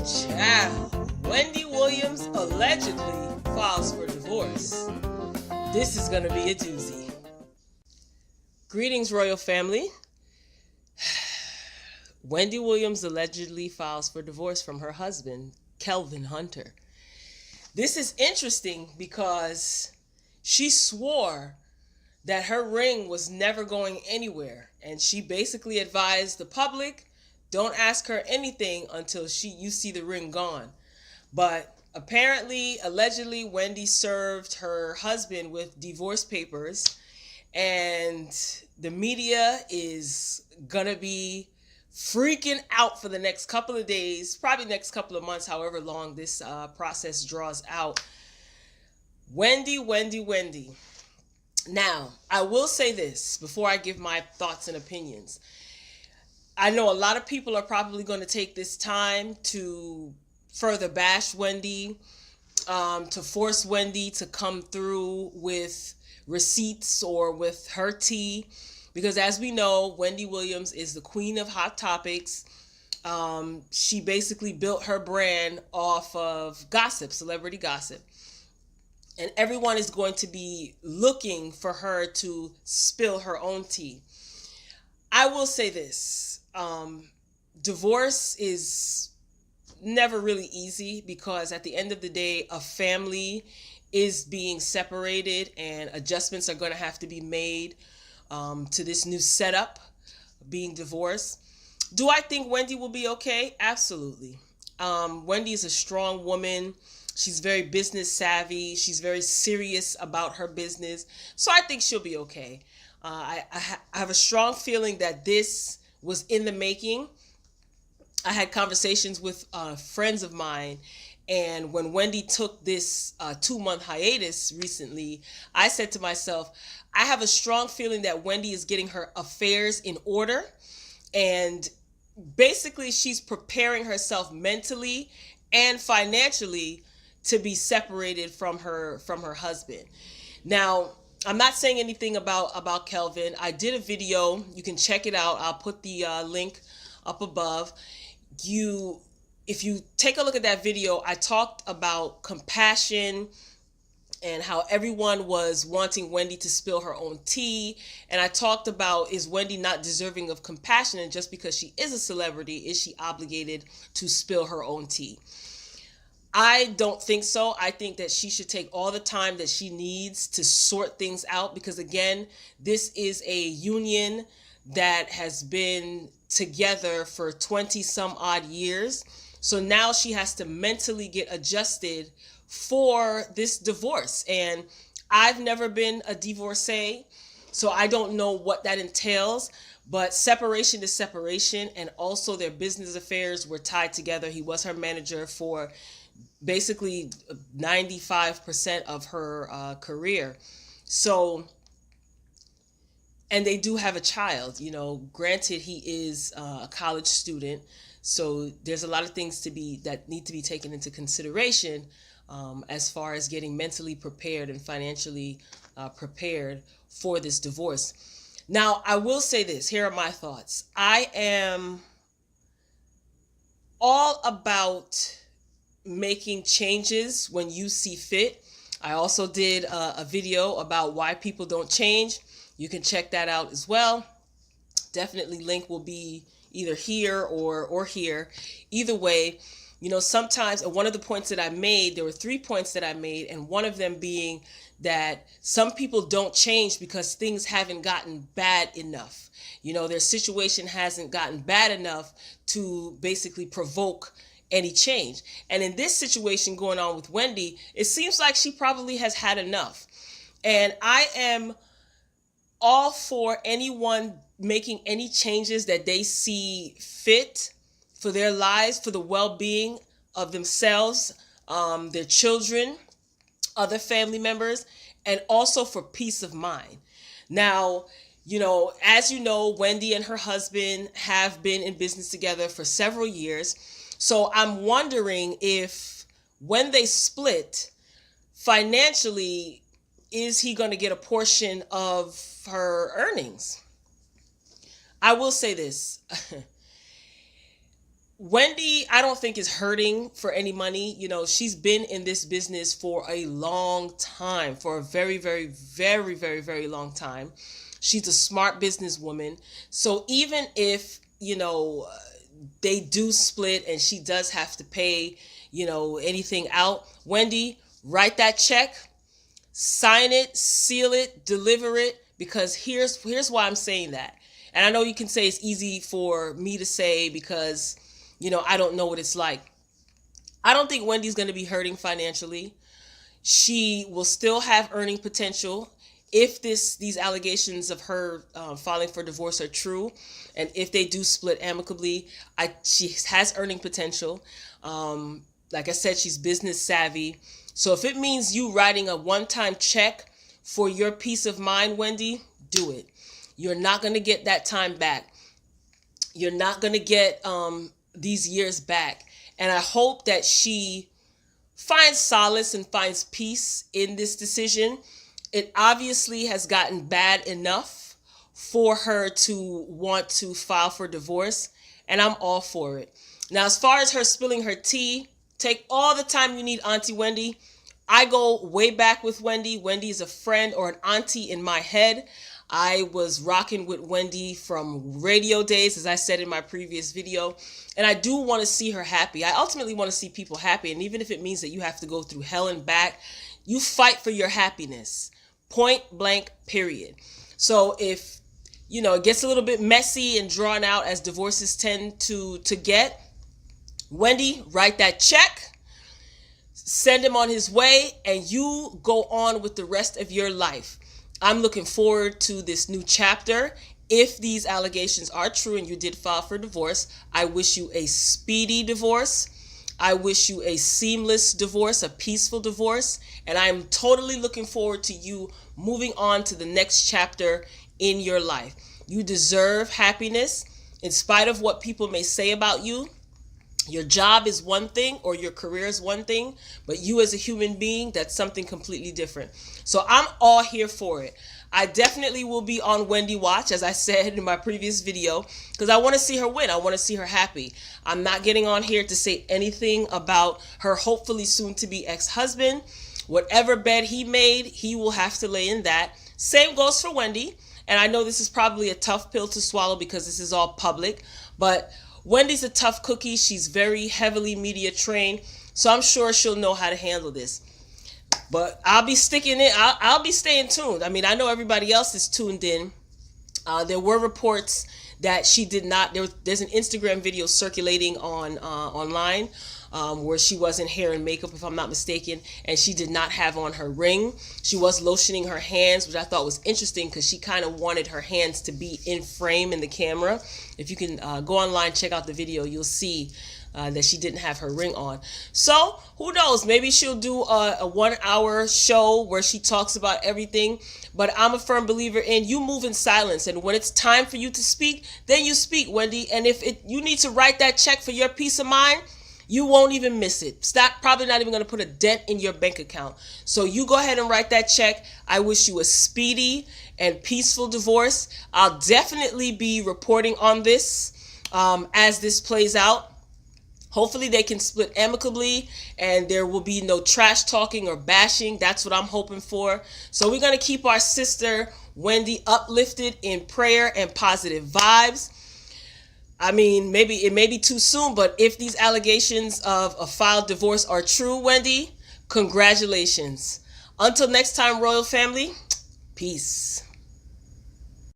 Child, Wendy Williams allegedly files for divorce. This is going to be a doozy. Greetings, royal family. Wendy Williams allegedly files for divorce from her husband, Kelvin Hunter. This is interesting because she swore that her ring was never going anywhere, and she basically advised the public, don't ask her anything until you see the ring gone. But apparently, allegedly, Wendy served her husband with divorce papers, and the media is gonna be freaking out for the next couple of days, probably next couple of months, however long this process draws out. Wendy. Now, I will say this before I give my thoughts and opinions. I know a lot of people are probably going to take this time to further bash Wendy, to force Wendy to come through with receipts or with her tea. Because as we know, Wendy Williams is the queen of hot topics. She basically built her brand off of gossip, celebrity gossip. And everyone is going to be looking for her to spill her own tea. I will say this. Divorce is never really easy because at the end of the day, a family is being separated and adjustments are going to have to be made to this new setup, being divorced. Do I think Wendy will be okay? Absolutely. Wendy is a strong woman. She's very business savvy. She's very serious about her business. So I think she'll be okay. I have a strong feeling that this was in the making. I had conversations with friends of mine, and when Wendy took this 2-month hiatus recently, I said to myself, I have a strong feeling that Wendy is getting her affairs in order, and basically she's preparing herself mentally and financially to be separated from her husband. Now, I'm not saying anything about Kelvin. I did a video. You can check it out. I'll put the link up above. If you take a look at that video, I talked about compassion and how everyone was wanting Wendy to spill her own tea. And I talked about, is Wendy not deserving of compassion? And just because she is a celebrity, is she obligated to spill her own tea? I don't think so. I think that she should take all the time that she needs to sort things out because, again, this is a union that has been together for 20 some odd years. So now she has to mentally get adjusted for this divorce. And I've never been a divorcee, so I don't know what that entails. But separation is separation. And also their business affairs were tied together. He was her manager for basically 95% of her career. So, and they do have a child, granted he is a college student. So there's a lot of things that need to be taken into consideration as far as getting mentally prepared and financially prepared for this divorce. Now, I will say this. Here are my thoughts. I am all about making changes when you see fit. I also did a video about why people don't change. You can check that out as well. Definitely link will be either here or here. Either way, sometimes, and one of the points that I made, there were 3 points that I made, and one of them being that some people don't change because things haven't gotten bad enough. Their situation hasn't gotten bad enough to basically provoke any change. And in this situation going on with Wendy, it seems like she probably has had enough. And I am all for anyone making any changes that they see fit for their lives, for the well-being of themselves, their children, other family members, and also for peace of mind. Now, as you know, Wendy and her husband have been in business together for several years. So I'm wondering if when they split financially, is he going to get a portion of her earnings? I will say this. Wendy, I don't think is hurting for any money. You know, she's been in this business for a long time, for a very, very, very, very, very long time. She's a smart businesswoman. So even if, they do split and she does have to pay, anything out, Wendy, write that check, sign it, seal it, deliver it, because here's why I'm saying that. And I know you can say it's easy for me to say because I don't know what it's like. I don't think Wendy's going to be hurting financially. She will still have earning potential if these allegations of her filing for divorce are true, and if they do split amicably. She has earning potential. Like I said, she's business savvy. So if it means you writing a one-time check for your peace of mind, Wendy, do it. You're not going to get that time back. You're not going to get these years back. And I hope that she finds solace and finds peace in this decision. It obviously has gotten bad enough for her to want to file for divorce, and I'm all for it. Now, as far as her spilling her tea, take all the time you need, Auntie Wendy. I go way back with Wendy. Wendy is a friend or an auntie in my head. I was rocking with Wendy from radio days, as I said in my previous video. And I do want to see her happy. I ultimately want to see people happy. And even if it means that you have to go through hell and back, you fight for your happiness. Point blank, period. So if, it gets a little bit messy and drawn out as divorces tend to get, Wendy, write that check, send him on his way, and you go on with the rest of your life. I'm looking forward to this new chapter. If these allegations are true and you did file for divorce, I wish you a speedy divorce. I wish you a seamless divorce, a peaceful divorce. And I'm totally looking forward to you moving on to the next chapter in your life. You deserve happiness in spite of what people may say about you. Your job is one thing, or your career is one thing, but you as a human being, that's something completely different. So I'm all here for it. I definitely will be on Wendy Watch, as I said in my previous video, because I want to see her win. I want to see her happy. I'm not getting on here to say anything about her hopefully soon to be ex-husband. Whatever bed he made, he will have to lay in that. Same goes for Wendy. And I know this is probably a tough pill to swallow because this is all public, but Wendy's a tough cookie. She's very heavily media trained, so I'm sure she'll know how to handle this. But I'll be sticking in. I'll be staying tuned. I mean, I know everybody else is tuned in. There were reports that she did not. There's an Instagram video circulating online where she was in hair and makeup, if I'm not mistaken, and she did not have on her ring. She was lotioning her hands, which I thought was interesting because she kind of wanted her hands to be in frame in the camera. If you can go online, check out the video, you'll see that she didn't have her ring on. So who knows? Maybe she'll do a 1 hour show where she talks about everything. But I'm a firm believer in you move in silence. And when it's time for you to speak, then you speak, Wendy. And if you need to write that check for your peace of mind, you won't even miss it. Stop, probably not even going to put a dent in your bank account. So you go ahead and write that check. I wish you a speedy and peaceful divorce. I'll definitely be reporting on this as this plays out. Hopefully they can split amicably and there will be no trash talking or bashing. That's what I'm hoping for. So we're going to keep our sister Wendy uplifted in prayer and positive vibes. I mean, maybe it may be too soon, but if these allegations of a filed divorce are true, Wendy, congratulations. Until next time, Royal Family, peace.